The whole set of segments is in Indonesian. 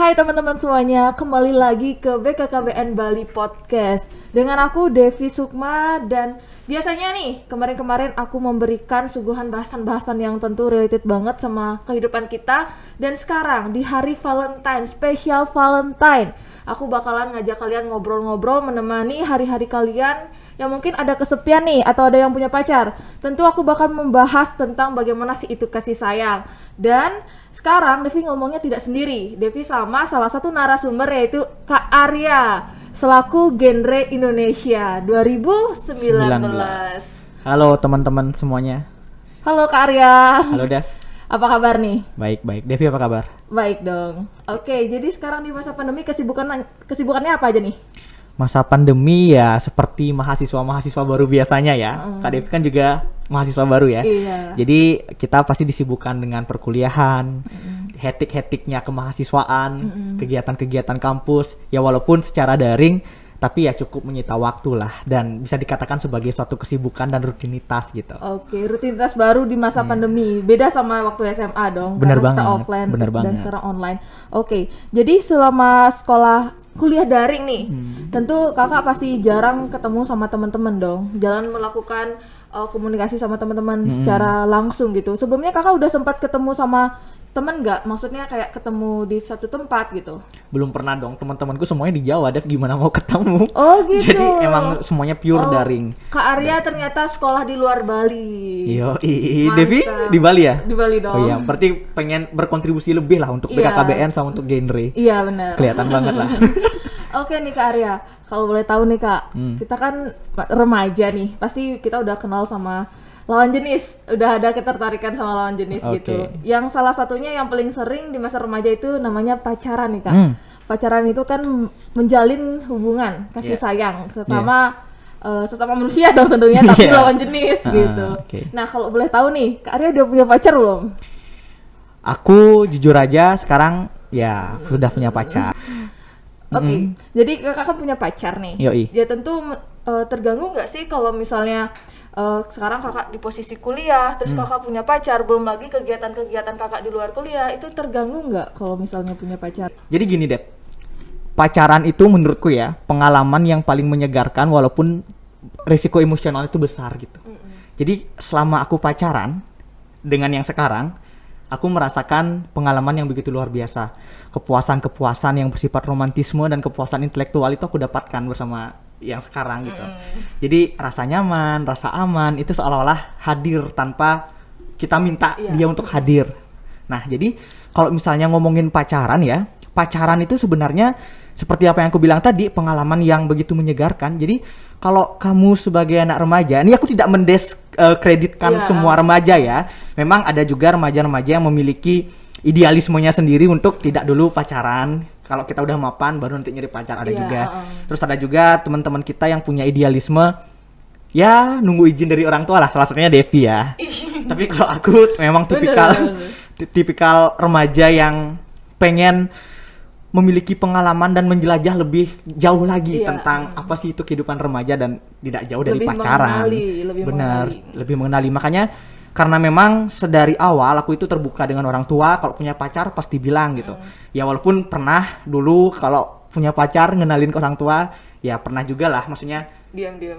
Hai teman-teman semuanya, kembali lagi ke BKKBN Bali Podcast dengan aku Devi Sukma. Dan biasanya nih, kemarin-kemarin aku memberikan suguhan bahasan-bahasan yang tentu related banget sama kehidupan kita. Dan sekarang di hari Valentine, spesial Valentine, aku bakalan ngajak kalian ngobrol-ngobrol, menemani hari-hari kalian yang mungkin ada kesepian nih, atau ada yang punya pacar. Tentu aku bakal membahas tentang bagaimana sih itu kasih sayang. Dan sekarang Devi ngomongnya tidak sendiri. Devi sama salah satu narasumber, yaitu Kak Arya selaku Genre Indonesia 2019. Halo teman-teman semuanya. Halo Kak Arya. Halo Dev. Apa kabar nih? Baik. Devi apa kabar? Baik dong. Oke, jadi sekarang di masa pandemi kesibukannya apa aja nih? Masa pandemi ya seperti mahasiswa baru biasanya ya. Kak Devi kan juga mahasiswa baru ya. Iya. Jadi kita pasti disibukkan dengan perkuliahan, hetik-hetiknya kemahasiswaan, kegiatan-kegiatan kampus. Ya walaupun secara daring, tapi ya cukup menyita waktu lah. Dan bisa dikatakan sebagai suatu kesibukan dan rutinitas gitu. Oke, rutinitas baru di masa pandemi. Beda sama waktu SMA dong. Bener karena kita banget, offline bener dan banget. sekarang online. Oke, jadi selama kuliah daring nih, tentu kakak pasti jarang ketemu sama teman-teman dong. Jalan melakukan komunikasi sama teman-teman secara langsung gitu. Sebelumnya kakak udah sempat ketemu sama temen nggak? Maksudnya kayak ketemu di satu tempat gitu? Belum pernah dong, teman-temanku semuanya di Jawa, Dev, gimana mau ketemu? Oh gitu. Jadi emang semuanya pure daring. Kak Arya ternyata sekolah di luar Bali. Devi di Bali ya? Di Bali dong. Oh iya, berarti pengen berkontribusi lebih lah untuk Iya. BKKBN sama untuk genre. Iya benar. Kelihatan banget lah. Oke nih Kak Arya, kalau boleh tahu nih Kak, kita kan remaja nih, pasti kita udah kenal sama lawan jenis, udah ada ketertarikan sama lawan jenis gitu. Yang salah satunya yang paling sering di masa remaja itu namanya pacaran nih Kak. Pacaran itu kan menjalin hubungan kasih sayang sesama manusia dong tentunya, tapi lawan jenis gitu. Nah kalau boleh tahu nih, Kak Arya udah punya pacar belum? Aku jujur aja sekarang ya sudah punya pacar. Oke, jadi kakak kan punya pacar nih. Yoi. Ya tentu terganggu nggak sih kalau misalnya sekarang kakak di posisi kuliah, terus kakak punya pacar, belum lagi kegiatan-kegiatan kakak di luar kuliah, itu terganggu nggak kalau misalnya punya pacar? Jadi gini, Dep. Pacaran itu menurutku ya pengalaman yang paling menyegarkan walaupun risiko emosional itu besar gitu. Jadi selama aku pacaran dengan yang sekarang, aku merasakan pengalaman yang begitu luar biasa. Kepuasan-kepuasan yang bersifat romantisme dan kepuasan intelektual itu aku dapatkan bersama yang sekarang gitu. Jadi rasa nyaman, rasa aman itu seolah-olah hadir tanpa kita minta dia untuk hadir. Nah, jadi kalau misalnya ngomongin pacaran ya, pacaran itu sebenarnya seperti apa yang aku bilang tadi, pengalaman yang begitu menyegarkan. Jadi kalau kamu sebagai anak remaja, ini aku tidak mendiskreditkan semua remaja ya. Memang ada juga remaja-remaja yang memiliki idealismenya sendiri untuk tidak dulu pacaran. Kalau kita udah mapan baru nanti nyari pacar, ada juga. Terus ada juga teman-teman kita yang punya idealisme ya nunggu izin dari orang tua lah, salah satunya Devi ya. Tapi kalau aku memang tipikal remaja yang pengen memiliki pengalaman dan menjelajah lebih jauh lagi tentang apa sih itu kehidupan remaja dan tidak jauh dari pacaran. Lebih mengenali. Makanya karena memang sedari awal aku itu terbuka dengan orang tua, kalau punya pacar pasti bilang gitu. Ya walaupun pernah dulu kalau punya pacar ngenalin ke orang tua, ya pernah juga lah, maksudnya diam-diam.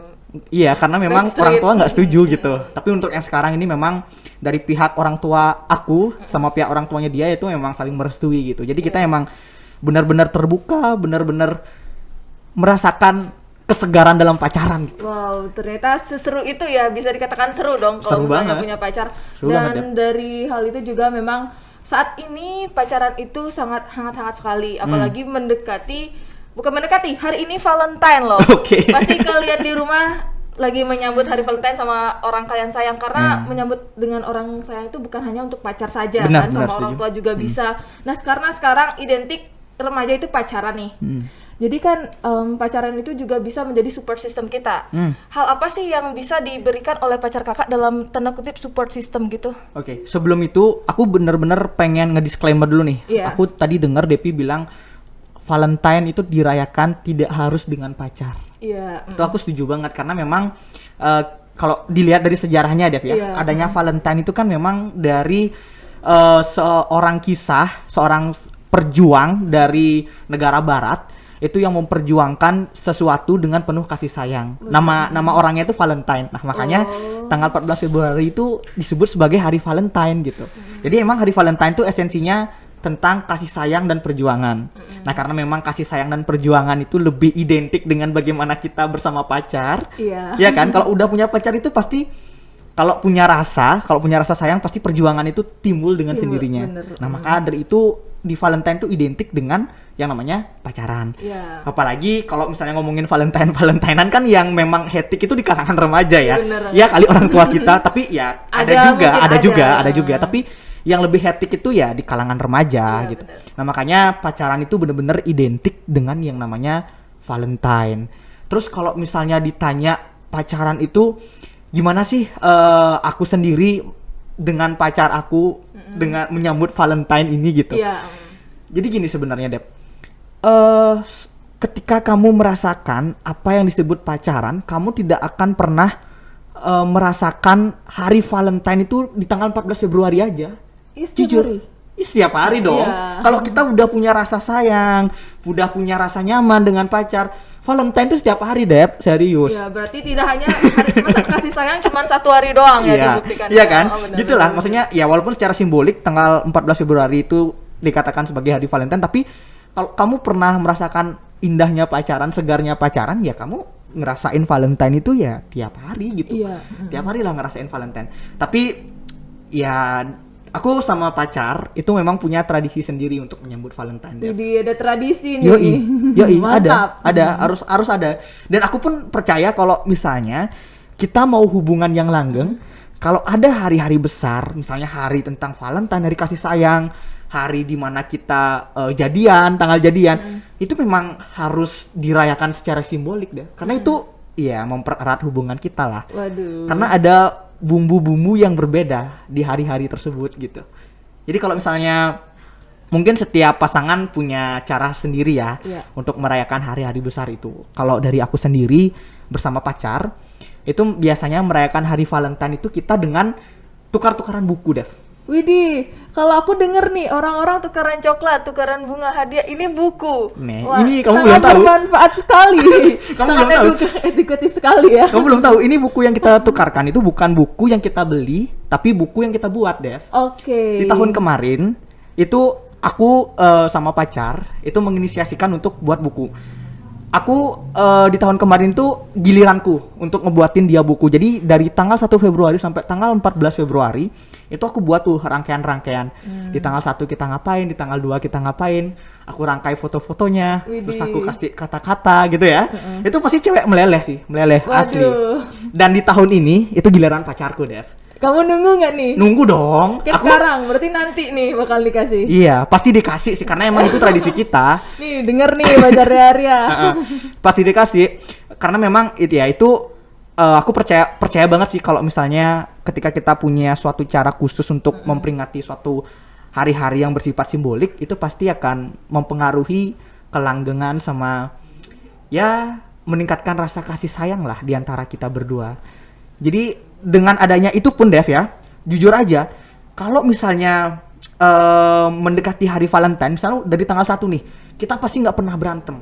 Iya, karena memang orang tua nggak setuju gitu. Tapi untuk yang sekarang ini memang dari pihak orang tua aku sama pihak orang tuanya dia itu memang saling merestui gitu. Jadi kita emang benar-benar terbuka, benar-benar merasakan kesegaran dalam pacaran gitu. Wow, ternyata seseru itu ya, bisa dikatakan seru dong kalau misalnya punya pacar. Dan dari hal itu juga memang saat ini pacaran itu sangat hangat-hangat sekali, apalagi hari ini Valentine loh. Pasti kalian di rumah lagi menyambut hari Valentine sama orang kalian sayang, karena menyambut dengan orang sayang itu bukan hanya untuk pacar saja, sama orang tua juga bisa. Nah, karena sekarang identik remaja itu pacaran nih. Jadi kan pacaran itu juga bisa menjadi support system kita. Hal apa sih yang bisa diberikan oleh pacar kakak dalam tanda kutip support system gitu? Sebelum itu aku bener-bener pengen ngedisclaimer dulu nih. Aku tadi dengar Devi bilang Valentine itu dirayakan tidak harus dengan pacar. Itu aku setuju banget karena memang kalau dilihat dari sejarahnya Dev ya, adanya Valentine itu kan memang dari seorang perjuang dari negara barat itu yang memperjuangkan sesuatu dengan penuh kasih sayang. Nama orangnya itu Valentine. Nah, makanya tanggal 14 Februari itu disebut sebagai Hari Valentine gitu. Jadi emang Hari Valentine itu esensinya tentang kasih sayang dan perjuangan. Nah, karena memang kasih sayang dan perjuangan itu lebih identik dengan bagaimana kita bersama pacar. Iya. Ya kan? Kalau udah punya pacar itu pasti kalau punya rasa sayang pasti perjuangan itu timbul dengan sendirinya. Bener. Nah, maka dari itu di Valentine itu identik dengan yang namanya pacaran. Iya. Apalagi kalau misalnya ngomongin Valentinean kan yang memang hektik itu di kalangan remaja ya. Bener. Ya kali orang tua kita, tapi ya ada juga. Tapi yang lebih hektik itu ya di kalangan remaja gitu. Bener. Nah, makanya pacaran itu bener-bener identik dengan yang namanya Valentine. Terus kalau misalnya ditanya pacaran itu gimana sih aku sendiri dengan pacar aku dengan menyambut Valentine ini gitu. Iya. Jadi gini sebenarnya, Dep. Ketika kamu merasakan apa yang disebut pacaran, kamu tidak akan pernah merasakan hari Valentine itu di tanggal 14 Februari aja. Jujur. Setiap hari dong. Iya. Kalau kita udah punya rasa sayang, udah punya rasa nyaman dengan pacar, Valentine itu setiap hari, Dep. Serius. Iya, berarti tidak hanya hari masa kasih sayang cuma 1 hari doang ya dibuktikan. Iya kan? Benar, Gitulah. benar. Maksudnya ya walaupun secara simbolik tanggal 14 Februari itu dikatakan sebagai hari Valentine, tapi kalau kamu pernah merasakan indahnya pacaran, segarnya pacaran, ya kamu ngerasain Valentine itu ya tiap hari gitu. Iya. Tiap hari lah ngerasain Valentine. Tapi ya aku sama pacar itu memang punya tradisi sendiri untuk menyambut Valentine. Jadi ada tradisi nih. Yoi, Mantap. ada, harus ada. Dan aku pun percaya kalau misalnya kita mau hubungan yang langgeng, kalau ada hari-hari besar, misalnya hari tentang Valentine, hari kasih sayang, hari dimana kita jadian, tanggal jadian, itu memang harus dirayakan secara simbolik deh. Karena itu ya mempererat hubungan kita lah. Waduh. Karena ada bumbu-bumbu yang berbeda di hari-hari tersebut gitu. Jadi kalau misalnya mungkin setiap pasangan punya cara sendiri ya untuk merayakan hari-hari besar itu. Kalau dari aku sendiri bersama pacar itu biasanya merayakan hari Valentine itu kita dengan tukar-tukaran buku, Dev. Widih, kalau aku denger nih orang-orang tukaran coklat, tukaran bunga hadiah, ini buku. Nih, Wah, ini kamu sangat belum tahu. bermanfaat sekali. Kamu sangat belum tahu. edukatif sekali ya. Kamu belum tahu, ini buku yang kita tukarkan itu bukan buku yang kita beli, tapi buku yang kita buat, Dev. Oke. Di tahun kemarin itu aku sama pacar itu menginisiasikan untuk buat buku. Aku di tahun kemarin tuh giliranku untuk ngebuatin dia buku. Jadi dari tanggal 1 Februari sampai tanggal 14 Februari itu aku buat tuh rangkaian-rangkaian. Di tanggal 1 kita ngapain, di tanggal 2 kita ngapain. Aku rangkai foto-fotonya, terus aku kasih kata-kata gitu ya. Itu pasti cewek meleleh sih, meleleh. Waduh. Asli. Dan di tahun ini itu giliran pacarku, Dev. Kamu nunggu nggak nih? Nunggu dong. Kayak sekarang, berarti nanti nih bakal dikasih. Iya, pasti dikasih sih karena emang itu tradisi kita. Nih, denger nih pacarnya Arya. Pasti dikasih karena memang itu aku percaya banget sih kalau misalnya ketika kita punya suatu cara khusus untuk memperingati suatu hari-hari yang bersifat simbolik, itu pasti akan mempengaruhi kelanggengan sama ya meningkatkan rasa kasih sayang lah di antara kita berdua. Jadi dengan adanya itu pun, Dev, ya, jujur aja, kalau misalnya mendekati hari Valentine, misalnya dari tanggal 1 nih, kita pasti nggak pernah berantem.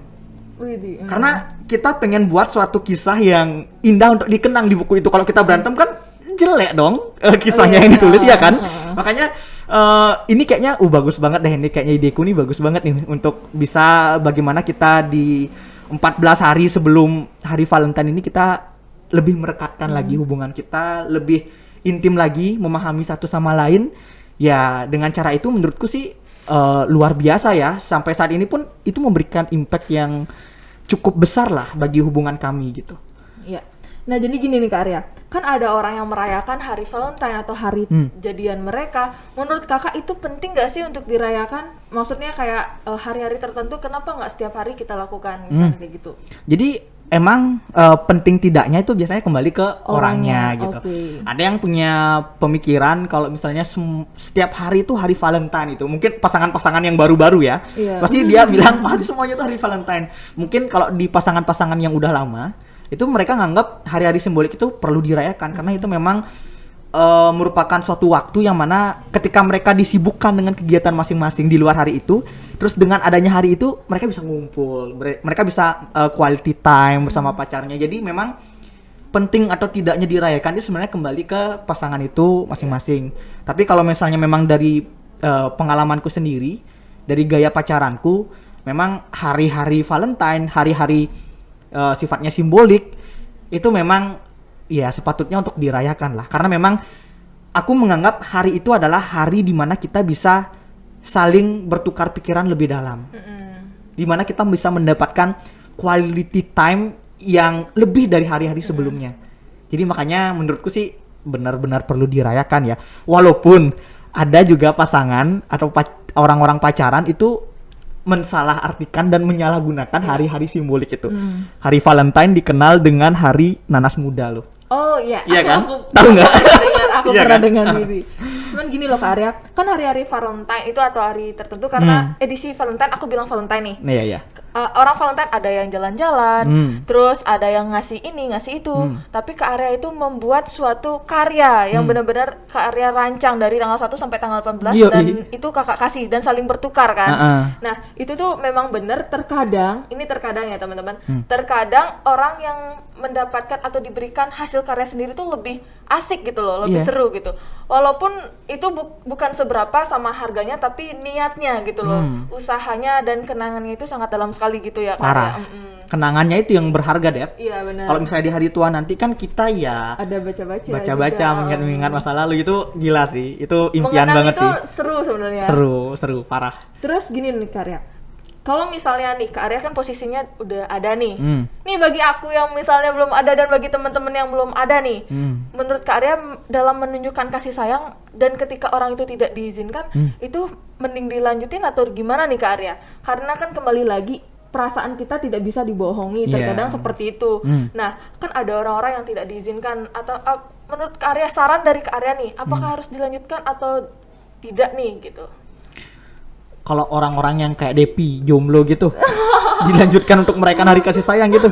Widih. Karena kita pengen buat suatu kisah yang indah untuk dikenang di buku itu. Kalau kita berantem kan jelek dong kisahnya yang ditulis, ya kan? Makanya ini kayaknya bagus banget deh, ini kayaknya ideku nih bagus banget nih untuk bisa bagaimana kita di 14 hari sebelum hari Valentine ini kita lebih merekatkan lagi hubungan kita, lebih intim lagi, memahami satu sama lain. Ya dengan cara itu menurutku sih luar biasa ya. Sampai saat ini pun itu memberikan impact yang cukup besar lah bagi hubungan kami gitu. Iya. Nah jadi gini nih Kak Arya, kan ada orang yang merayakan hari Valentine atau hari jadian mereka. Menurut kakak itu penting gak sih untuk dirayakan? Maksudnya kayak hari-hari tertentu kenapa nggak setiap hari kita lakukan misalnya kayak gitu? Jadi emang penting tidaknya itu biasanya kembali ke orangnya gitu. Okay. Ada yang punya pemikiran kalau misalnya setiap hari itu hari Valentine itu. Mungkin pasangan-pasangan yang baru-baru ya. Iya. Pasti dia bilang hari semuanya itu hari Valentine. Mungkin kalau di pasangan-pasangan yang udah lama itu mereka nganggap hari-hari simbolik itu perlu dirayakan karena itu memang merupakan suatu waktu yang mana ketika mereka disibukkan dengan kegiatan masing-masing di luar hari itu, Terus dengan adanya hari itu mereka bisa ngumpul, mereka bisa quality time bersama pacarnya. Jadi memang penting atau tidaknya dirayakan itu sebenarnya kembali ke pasangan itu masing-masing. Tapi kalau misalnya memang dari pengalamanku sendiri, dari gaya pacaranku, memang hari-hari Valentine, hari-hari sifatnya simbolik itu memang ya sepatutnya untuk dirayakan lah. Karena memang aku menganggap hari itu adalah hari di mana kita bisa saling bertukar pikiran lebih dalam. Di mana kita bisa mendapatkan quality time yang lebih dari hari-hari sebelumnya. Jadi makanya menurutku sih benar-benar perlu dirayakan ya. Walaupun ada juga pasangan atau orang-orang pacaran itu mensalahartikan dan menyalahgunakan hari-hari simbolik itu. Hari Valentine dikenal dengan hari nanas muda loh. Oh iya, iya kan? Tahu nggak? Aku Iya pernah kan? dengar ini. Cuman gini loh Kak Arya, kan hari-hari Valentine itu atau hari tertentu karena edisi Valentine, aku bilang Valentine nih. Iya, iya. Orang Valentine ada yang jalan-jalan, terus ada yang ngasih ini, ngasih itu. Tapi Kak Arya itu membuat suatu karya yang benar-benar Kak Arya rancang dari tanggal 1 sampai tanggal 18 dan itu kakak kasih dan saling bertukar kan. Nah, itu tuh memang benar terkadang ya teman-teman. Terkadang orang yang mendapatkan atau diberikan hasil karya sendiri tuh lebih asik gitu loh, lebih seru gitu. Walaupun itu bukan seberapa sama harganya, tapi niatnya gitu loh. Usahanya dan kenangannya itu sangat dalam sekali gitu ya. Parah. Kenangannya itu yang berharga, Dep. Iya benar. Kalau misalnya di hari tua nanti kan kita ya ada baca-baca juga. Mengingat masa lalu itu gila sih. Itu impian mengenang banget itu sih. seru sebenarnya. Seru, parah. Terus gini nih Kak Arya. Kalau misalnya nih Kak Arya kan posisinya udah ada nih. Nih bagi aku yang misalnya belum ada dan bagi teman-teman yang belum ada nih. Menurut Kak Arya dalam menunjukkan kasih sayang dan ketika orang itu tidak diizinkan, itu mending dilanjutin atau gimana nih Kak Arya? Karena kan kembali lagi perasaan kita tidak bisa dibohongi, terkadang seperti itu. Nah, kan ada orang-orang yang tidak diizinkan atau menurut Kak Arya, saran dari Kak Arya nih, apakah harus dilanjutkan atau tidak nih gitu? Kalau orang-orang yang kayak Depi, jomblo gitu, dilanjutkan untuk merayakan hari kasih sayang gitu.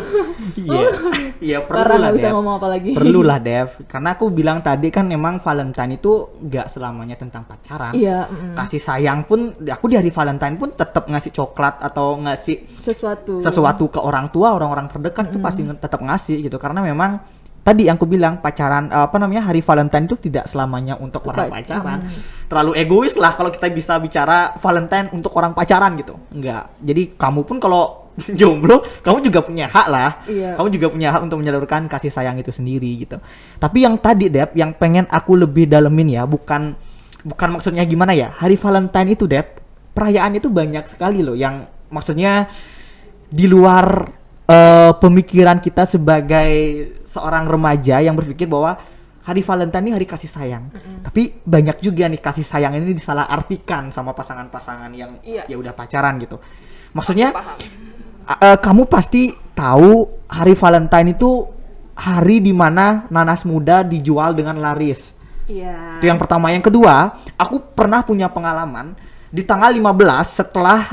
Iya, perlu lah, bisa Dev. ngomong apa lagi. Perlu lah, Dev. Karena aku bilang tadi kan memang Valentine itu nggak selamanya tentang pacaran. Iya. Kasih sayang pun, aku di hari Valentine pun tetap ngasih coklat atau ngasih sesuatu ke orang tua, orang-orang terdekat itu pasti tetap ngasih gitu. Karena memang tadi yang aku bilang pacaran hari Valentine itu tidak selamanya untuk orang pacaran. Terlalu egois lah kalau kita bisa bicara Valentine untuk orang pacaran gitu. Enggak. Jadi kamu pun kalau jomblo, kamu juga punya hak lah. Iya. Kamu juga punya hak untuk menyalurkan kasih sayang itu sendiri gitu. Tapi yang tadi Dep, yang pengen aku lebih dalemin ya, bukan maksudnya gimana ya. Hari Valentine itu Dep, perayaan itu banyak sekali loh yang maksudnya di luar pemikiran kita sebagai seorang remaja yang berpikir bahwa hari Valentine ini hari kasih sayang. Tapi banyak juga nih kasih sayang ini disalahartikan sama pasangan-pasangan yang ya udah pacaran gitu. Maksudnya kamu pasti tahu hari Valentine itu hari di mana nanas muda dijual dengan laris. Iya. Itu yang pertama. Yang kedua, aku pernah punya pengalaman di tanggal 15 setelah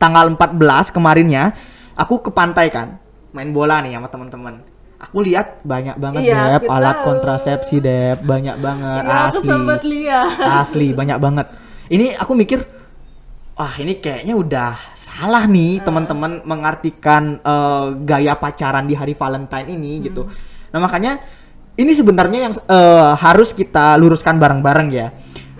tanggal 14 kemarinnya. Aku ke pantai kan, main bola nih sama teman-teman. Aku lihat banyak banget Dep, alat kontrasepsi Dep, banyak banget. Aku sempet lihat. Asli, banyak banget. Ini aku mikir, ini kayaknya udah salah nih teman-teman mengartikan gaya pacaran di hari Valentine ini gitu. Nah makanya ini sebenarnya yang harus kita luruskan bareng-bareng ya.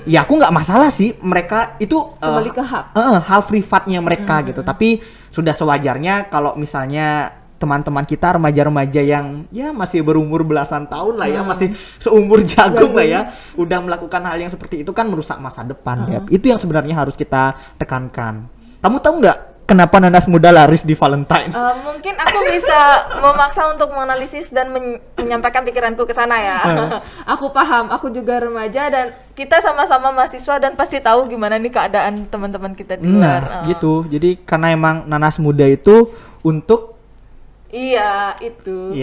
Ya aku nggak masalah sih mereka itu kembali ke hak hal privatnya mereka gitu. Tapi sudah sewajarnya kalau misalnya teman-teman kita remaja-remaja yang ya masih berumur belasan tahun lah ya, masih seumur jagung lah ya, udah melakukan hal yang seperti itu kan merusak masa depan ya. Itu yang sebenarnya harus kita tekankan. Kamu tahu nggak kenapa nanas muda laris di Valentine? Mungkin aku bisa memaksa untuk menganalisis dan menyampaikan pikiranku ke sana ya. Aku paham, aku juga remaja dan kita sama-sama mahasiswa dan pasti tahu gimana nih keadaan teman-teman kita di luar. Nah, gitu. Jadi karena emang nanas muda itu untuk Iya, itu.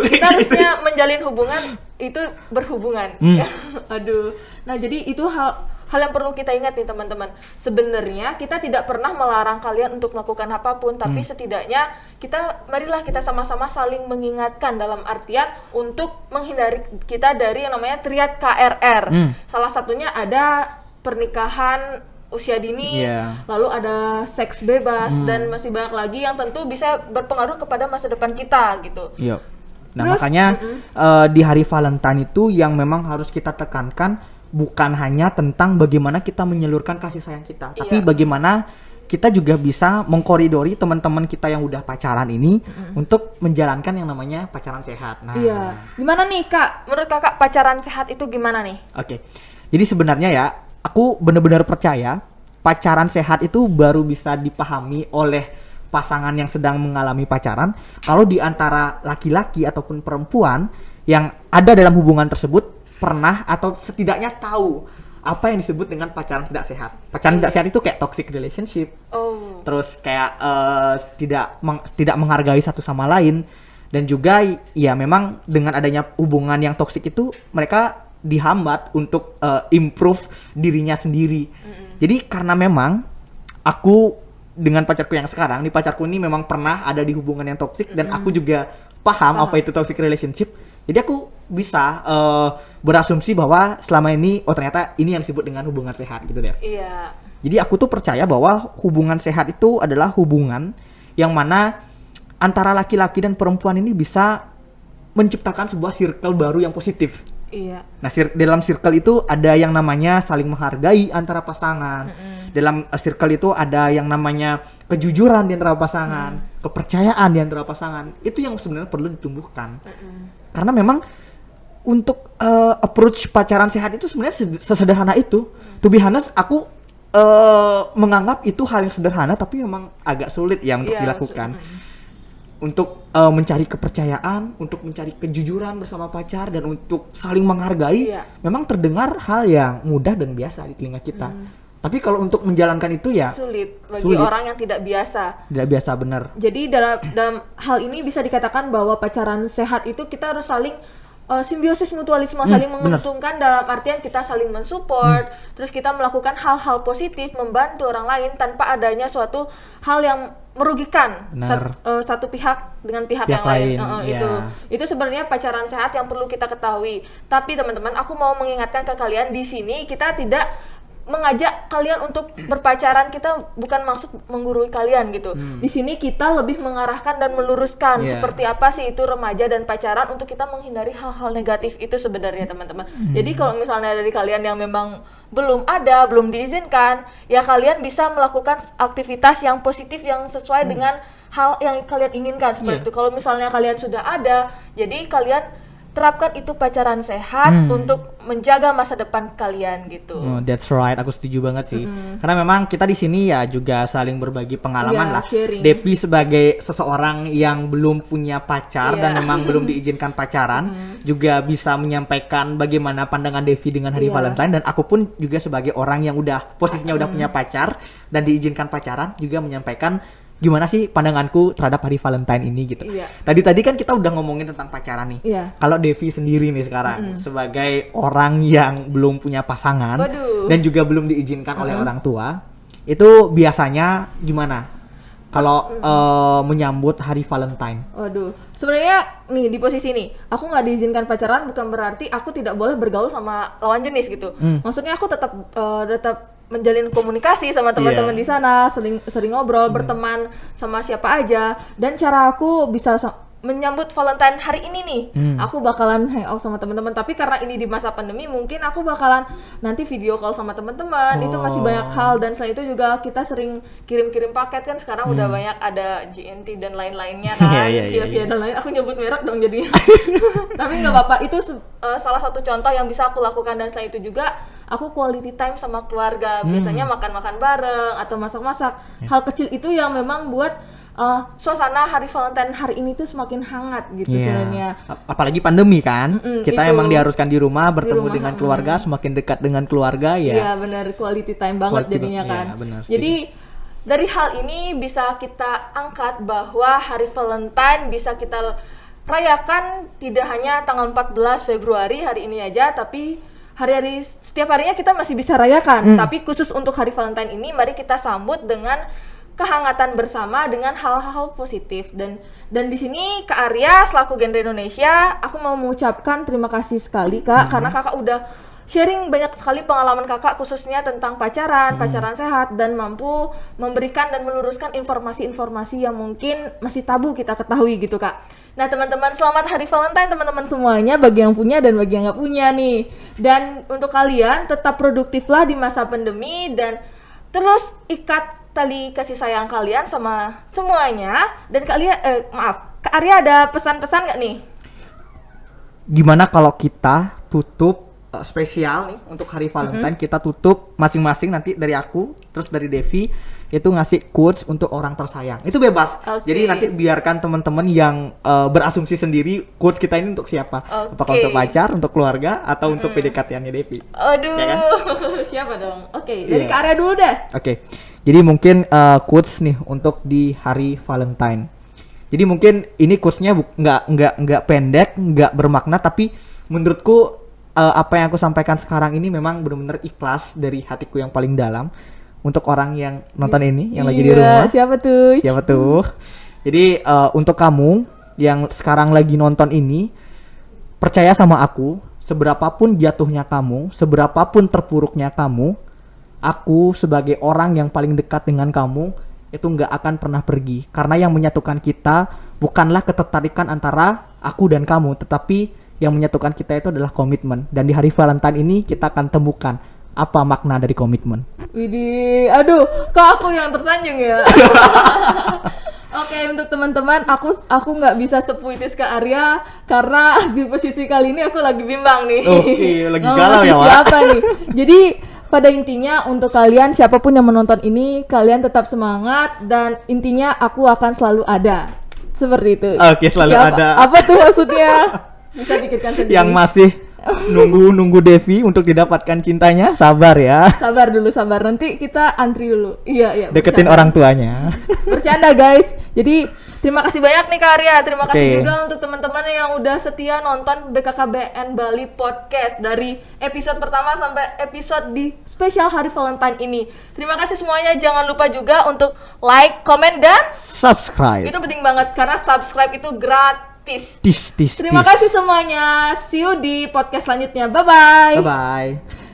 Kita harusnya menjalin hubungan itu berhubungan. Aduh. Nah, jadi itu hal yang perlu kita ingat nih teman-teman. Sebenarnya kita tidak pernah melarang kalian untuk melakukan apapun, tapi setidaknya marilah kita sama-sama saling mengingatkan dalam artian untuk menghindari kita dari yang namanya triad KRR. Salah satunya ada pernikahan usia dini, Iya. lalu ada seks bebas dan masih banyak lagi yang tentu bisa berpengaruh kepada masa depan kita gitu. Iya. Nah, Terus, makanya di hari Valentine itu yang memang harus kita tekankan bukan hanya tentang bagaimana kita menyalurkan kasih sayang kita, tapi Iya. bagaimana kita juga bisa mengkoridori teman-teman kita yang udah pacaran ini untuk menjalankan yang namanya pacaran sehat. Nah, Iya. Gimana nih Kak? Menurut Kakak pacaran sehat itu gimana nih? oke. Jadi sebenarnya ya, aku benar-benar percaya pacaran sehat itu baru bisa dipahami oleh pasangan yang sedang mengalami pacaran kalau di antara laki-laki ataupun perempuan yang ada dalam hubungan tersebut pernah atau setidaknya tahu apa yang disebut dengan pacaran tidak sehat. Pacaran tidak sehat itu kayak toxic relationship, Oh. terus kayak tidak menghargai satu sama lain, dan juga ya memang dengan adanya hubungan yang toksik itu mereka dihambat untuk improve dirinya sendiri. Jadi karena memang aku dengan pacarku yang sekarang, nih pacarku ini memang pernah ada di hubungan yang toksik dan aku juga paham apa itu toxic relationship. Jadi aku bisa berasumsi bahwa selama ini ternyata ini yang disebut dengan hubungan sehat gitu deh. Iya. Jadi aku tuh percaya bahwa hubungan sehat itu adalah hubungan yang mana antara laki-laki dan perempuan ini bisa menciptakan sebuah circle baru yang positif. Iya. Nah, dalam circle itu ada yang namanya saling menghargai antara pasangan. Dalam circle itu ada yang namanya kejujuran di antara pasangan, kepercayaan di antara pasangan. Itu yang sebenarnya perlu ditumbuhkan. Karena memang untuk approach pacaran sehat itu sebenarnya sesederhana itu. To be honest, aku menganggap itu hal yang sederhana tapi memang agak sulit ya untuk Iya, dilakukan. Untuk mencari kepercayaan, untuk mencari kejujuran bersama pacar, dan untuk saling menghargai, Iya. memang terdengar hal yang mudah dan biasa di telinga kita. Tapi kalau untuk menjalankan itu ya Sulit bagi sulit. orang yang tidak biasa. Tidak biasa, benar. Jadi dalam hal ini bisa dikatakan bahwa pacaran sehat itu kita harus saling simbiosis mutualisme, saling benar. menguntungkan dalam artian kita saling mensupport, terus kita melakukan hal-hal positif, membantu orang lain tanpa adanya suatu hal yang merugikan Benar. satu pihak dengan pihak Pihak yang lain. lain, Itu sebenarnya pacaran sehat yang perlu kita ketahui. Tapi teman-teman, aku mau mengingatkan ke kalian di sini kita tidak mengajak kalian untuk berpacaran, kita bukan maksud menggurui kalian gitu. Di sini kita lebih mengarahkan dan meluruskan Iya. seperti apa sih itu remaja dan pacaran untuk kita menghindari hal-hal negatif itu sebenarnya teman-teman. Jadi kalau misalnya dari kalian yang memang belum diizinkan, ya kalian bisa melakukan aktivitas yang positif yang sesuai dengan hal yang kalian inginkan seperti Iya. itu. Kalau misalnya kalian sudah ada, jadi kalian terapkan itu pacaran sehat untuk menjaga masa depan kalian gitu. Oh, that's right, aku setuju banget sih. Karena memang kita di sini ya juga saling berbagi pengalaman Iya, lah. sharing. Depi sebagai seseorang yang belum punya pacar Iya. dan memang belum diizinkan pacaran, juga bisa menyampaikan bagaimana pandangan Devi dengan hari Iya. Valentine, dan aku pun juga sebagai orang yang udah posisinya udah punya pacar dan diizinkan pacaran juga menyampaikan gimana sih pandanganku terhadap hari Valentine ini gitu. Iya. Tadi kan kita udah ngomongin tentang pacaran nih. Iya. Kalau Devi sendiri nih sekarang sebagai orang yang belum punya pasangan Waduh. dan juga belum diizinkan oleh orang tua, itu biasanya gimana kalau menyambut hari Valentine? Waduh, sebenarnya nih di posisi ini, aku nggak diizinkan pacaran bukan berarti aku tidak boleh bergaul sama lawan jenis gitu. Maksudnya aku tetap menjalin komunikasi sama teman-teman Iya. di sana, sering ngobrol, berteman sama siapa aja. Dan cara aku bisa menyambut Valentine hari ini nih, aku bakalan hangout sama teman-teman. Tapi karena ini di masa pandemi, mungkin aku bakalan nanti video call sama teman-teman. Itu masih banyak hal, dan selain itu juga kita sering kirim-kirim paket kan. Sekarang udah banyak ada GNT dan lain-lainnya kan, via dan lain. Aku nyebut merek dong jadinya. Tapi nggak apa-apa. Itu salah satu contoh yang bisa aku lakukan, dan selain itu juga aku quality time sama keluarga. Biasanya makan-makan bareng atau masak-masak. Hal kecil itu yang memang buat suasana hari Valentine hari ini tuh semakin hangat gitu sebenarnya. Apalagi pandemi kan, kita itu. emang diharuskan di rumah bertemu rumah, dengan keluarga, semakin dekat dengan keluarga ya. Iya benar, quality time banget Quality jadinya time, kan. iya, benar, Jadi dari hal ini bisa kita angkat bahwa hari Valentine bisa kita rayakan tidak hanya tanggal 14 Februari hari ini aja, tapi hari-hari setiap harinya kita masih bisa rayakan. Tapi khusus untuk hari Valentine ini, mari kita sambut dengan kehangatan bersama dengan hal-hal positif. Dan di sini Kak Arya selaku Genre Indonesia, aku mau mengucapkan terima kasih sekali Kak, karena Kakak udah sharing banyak sekali pengalaman kakak khususnya tentang pacaran sehat, dan mampu memberikan dan meluruskan informasi-informasi yang mungkin masih tabu kita ketahui gitu kak. Nah teman-teman, selamat hari Valentine teman-teman semuanya, bagi yang punya dan bagi yang nggak punya nih. Dan untuk kalian tetap produktiflah di masa pandemi dan terus ikat tali kasih sayang kalian sama semuanya. Dan kalian, Kak Arya ada pesan-pesan nggak nih? Gimana kalau kita tutup spesial nih untuk hari Valentine, kita tutup masing-masing nanti dari aku, terus dari Devi itu ngasih quotes untuk orang tersayang. Itu bebas. Jadi nanti biarkan teman-teman yang berasumsi sendiri quotes kita ini untuk siapa. Apakah untuk pacar, untuk keluarga, atau untuk PDKT-annya Devi. Aduh, ya kan? Siapa dong? Dari Kak Arya dulu deh. Jadi mungkin quotes nih untuk di hari Valentine. Jadi mungkin ini quotes-nya nggak pendek, nggak bermakna, tapi menurutku apa yang aku sampaikan sekarang ini memang benar-benar ikhlas dari hatiku yang paling dalam untuk orang yang nonton ini, yang lagi di rumah. Siapa tuh? Jadi untuk kamu yang sekarang lagi nonton ini, percaya sama aku, seberapapun jatuhnya kamu, seberapapun terpuruknya kamu, aku sebagai orang yang paling dekat dengan kamu itu nggak akan pernah pergi, karena yang menyatukan kita bukanlah ketertarikan antara aku dan kamu, tetapi yang menyatukan kita itu adalah komitmen. Dan di hari Valentine ini kita akan temukan apa makna dari komitmen. Widih, aduh, kok aku yang tersanjung ya. Oke, untuk teman-teman, aku nggak bisa sepuitis ke Arya karena di posisi kali ini aku lagi bimbang nih. Oke, lagi galau ya, Wak. Siapa nih? Jadi pada intinya untuk kalian siapapun yang menonton ini, kalian tetap semangat dan intinya aku akan selalu ada. Seperti itu. Oke, selalu ada. Apa tuh maksudnya? Bisa pikirkan sendiri. Yang masih nunggu Devi untuk didapatkan cintanya, sabar ya. Sabar dulu, sabar. Nanti kita antri dulu. Iya. Deketin bercanda. orang tuanya. Bercanda guys. Jadi terima kasih banyak nih Kak Arya. Terima kasih juga untuk teman-teman yang udah setia nonton BKKBN Bali Podcast dari episode pertama sampai episode di spesial hari Valentine ini. Terima kasih semuanya. Jangan lupa juga untuk like, komen, dan subscribe. Itu penting banget karena subscribe itu gratis. Tis. Terima kasih semuanya. See you di podcast selanjutnya. Bye-bye. Bye-bye.